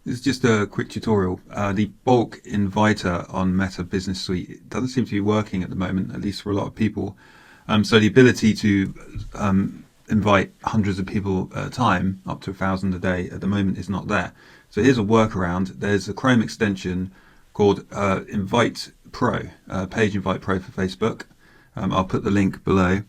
This is just a quick tutorial. The bulk inviter on Meta Business Suite doesn't seem to be working at the moment, at least for a lot of people. So the ability to invite hundreds of people at a time, up to 1,000 a day, at the moment is not there. So here's a workaround. There's a Chrome extension called Invite Pro, Page Invite Pro for Facebook. I'll put the link below.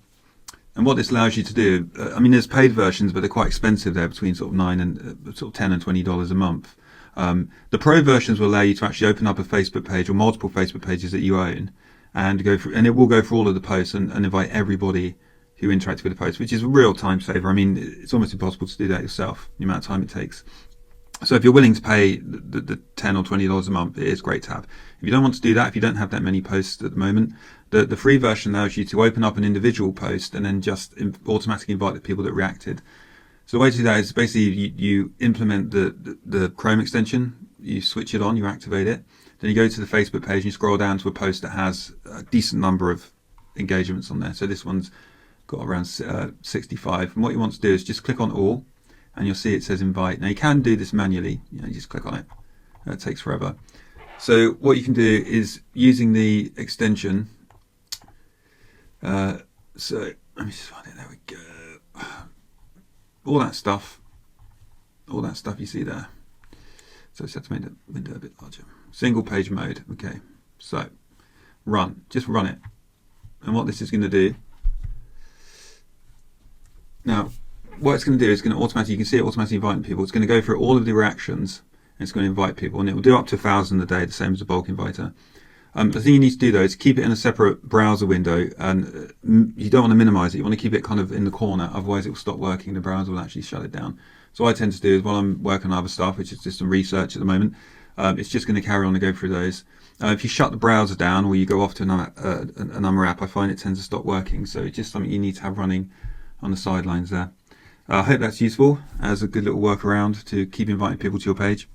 And what this allows you to do, I mean, there's paid versions, but they're quite expensive. They're between sort of $10 and $20 a month. The pro versions will allow you to actually open up a Facebook page or multiple Facebook pages that you own, and go through, and it will go through all of the posts and invite everybody who interacted with the post, which is a real time saver. I mean, it's almost impossible to do that yourself, the amount of time it takes. So if you're willing to pay the $10 or $20 a month, it is great to have. If you don't want to do that, if you don't have that many posts at the moment, the free version allows you to open up an individual post and then just automatically invite the people that reacted. So the way to do that is basically you implement the Chrome extension, you switch it on, you activate it, then you go to the Facebook page and you scroll down to a post that has a decent number of engagements on there. So this one's got around 65. And what you want to do is just click on all, and you'll see it says invite. Now you can do this manually, you just click on it. It takes forever. So what you can do is, using the extension, so let me just find it, there we go. All that stuff you see there. So set to make the window a bit larger. Single page mode, okay. So just run it. And what this is going to do, now, what it's going to do is going to automatically, you can see it automatically inviting people. It's going to go through all of the reactions and it's going to invite people, and it will do up to 1,000 a day, the same as a bulk inviter. The thing you need to do though is keep it in a separate browser window, and you don't want to minimize it. You want to keep it kind of in the corner, otherwise it will stop working. The browser will actually shut it down. So what I tend to do is, while I'm working on other stuff, which is just some research at the moment, it's just going to carry on and go through those. If you shut the browser down or you go off to another app, I find it tends to stop working. So it's just something you need to have running on the sidelines there. I hope that's useful as a good little workaround to keep inviting people to your page.